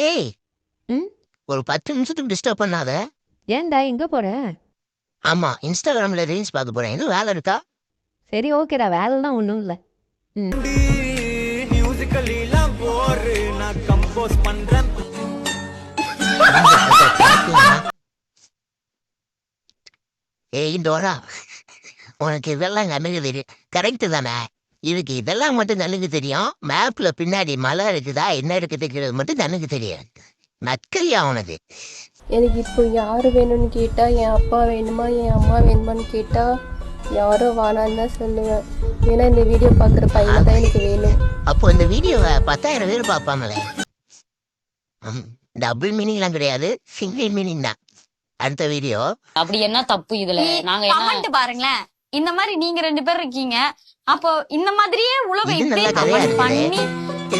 ஏய் ம் ஒரு 10 நிமிஷத்துக்கு டிஸ்டர்ப் பண்ணாத. ஏன்டா எங்க போற? ஆமா, இன்ஸ்டாகிராம்ல ரீல்ஸ் பார்க்க போறேன். எதுவும் வேலை இருக்கா? சரி ஓகேடா, வேலைலாம் ஒன்றும் இல்லை. ம் மியூசிக்கல்லாம் போரு நான் கம்போஸ் பண்றேன். ஏய் டோரா, உனக்கு இதெல்லாம் கண்ணுக்கு தெரியும் கரெக்டு தானே? இதுக்கு இதெல்லாம் மட்டும் கண்ணுக்கு தெரியும். மேப்ல பின்னாடி மலை இருக்குதா என்ன இருக்குதுங்கிறது மட்டும் கண்ணுக்கு தெரியும். நக்கலியா உனக்கு? எனக்கு இப்போ யார் வேணும்னு கேட்டால் என் அப்பா வேணுமா என் அம்மா வேணுமான்னு கேட்டால் யாரும் வேணான்னு தான் சொல்லுவேன். ஏன்னா இந்த வீடியோ பார்க்குற பையனை தான் எனக்கு வேணும். அப்போ இந்த வீடியோவை 10,000 பேர் பார்ப்பாங்களே. டபுள் மீனிங்லாம் கிடையாது, சிங்கிள் மீனிங் தான். அடுத்த வீடியோ அப்படி என்ன தப்பு இதுல? நாங்க கமெண்ட் பாருங்களேன். இந்த மாதிரி நீங்க 2 பேர் இருக்கீங்க. அப்போ இந்த மாதிரியே உலகம் இது நல்ல இப்படியே கதையா comment பண்ணி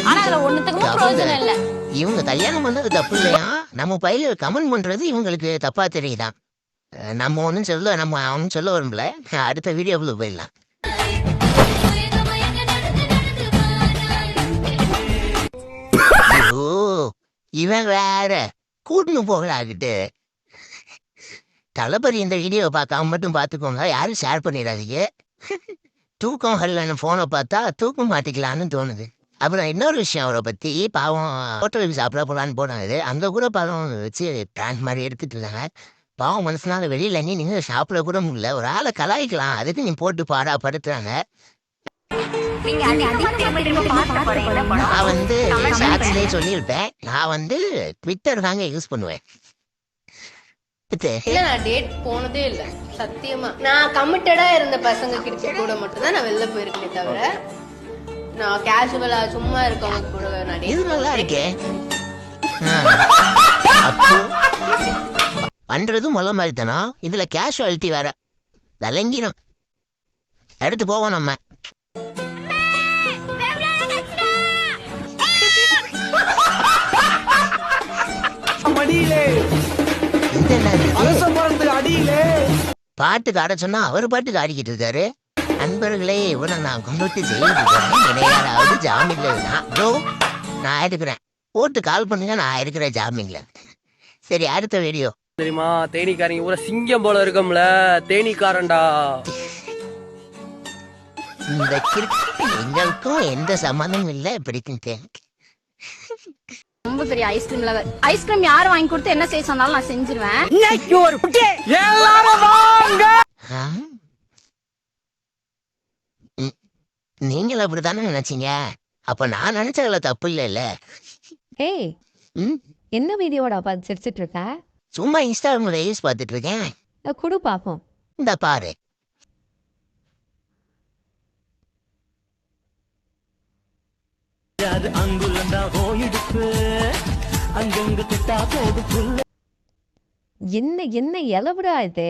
ஆனா அதுல ஒண்ணுத்துக்கும் பிரயோஜனம் இல்ல. இவங்க கல்யாணம் பண்ணது தப்பு இல்லையா? நம்ம பையில கமெண்ட் பண்றது இவங்களுக்கு தப்பா தெரியுதான். நம்ம ஒன்றும் சொல்ல நம்ம அவனும் சொல்ல வரும்ல. அடுத்த வீடியோக்குள்ள போயிடலாம். ஓ, இவன் வேற கூட்டுன்னு போகலாகிட்டு. தளபதி இந்த வீடியோவை பார்க்காம மட்டும் பார்த்துக்கோங்க, யாரும் ஷேர் பண்ணிடாதீங்க. தூக்கம் வரலன்னு ஃபோனை பார்த்தா தூக்க மாட்டிக்கலான்னு தோணுது. அப்புறம் இன்னொரு விஷயம், அவரை பற்றி பாவம் ஹோட்டலுக்கு சாப்பிட போகலான்னு போனாரு. அங்கே கூட பாவம் வச்சு பிராங்க் மாதிரி எடுத்துட்டு இருந்தாங்க. பாவம் மனசுனால வெளியில் நீங்க சாப்பிட கூட முடியல. ஒரு ஆளை கலாய்க்கலாம், அதுக்கு நீ போட்டு பாடா படுத்துறாங்க. நான் வந்து ஷார்ட்ஸ்லேயே சொல்லியிருப்பேன், நான் ட்விட்டர் தாங்க யூஸ் பண்ணுவேன். இல்லை நான் டேட் போனதே இல்லை சத்தியமா. நான் கமிட்டடாக இருந்த பசங்க கிட்ட கூட மட்டும்தான் நான் வெளில போயிருக்கேனே தவிர நான் கேஷுவலா சும்மா இருக்கவங்க கூட நான் இது நல்லா இருக்கே. அப்போ பண்றது முதல்ல மாதிரி தானா? இதுல கேஷுவாலிட்டி வேற விளங்கிடும். எடுத்து போவோம் நம்ம. இது என்ன இது? பாட்டுக்கு ஆட சொன்னா அவர் பாட்டுக்கு ஆடிக்கிட்டு இருக்காரு. நண்பர்களே, இவனை நான் கொண்டு செய்ய யாராவது ஜாமீன்ல ப்ரோ நான் எடுக்கிறேன், போட்டு கால் பண்ணுங்க, நான் இருக்கிறேன் ஜாமீன்ல. சரி, அடுத்த வீடியோ. தெரியுமா, தேனிக்காரங்க ஊர சிங்கம் போல இருக்கும்ல, தேனிக்காரன்டா. இந்த கிரிக்கெட் எங்களுக்கும் எந்த சம்மந்தமும் இல்லை. பிடிக்கும். ரொம்ப பெரிய ஐஸ்கிரீம் லவர். ஐஸ்கிரீம் யார் வாங்கி கொடுத்து என்ன செய்ய சொன்னாலும் நான் செஞ்சிருவேன். நீங்களும் அப்படித்தானே நினைச்சீங்க? அப்ப நான் நினைச்சதுல தப்பு இல்ல. ஏய் என்ன வீடியோடா பார்த்து சிரிச்சிட்டு இருக்க? சும்மா இன்ஸ்டாகிராம் ரீல்ஸ் பார்த்துட்டு இருக்கேன். குடு பாப்போம். இந்த பாரு. என்ன என்ன எலவுடா இது?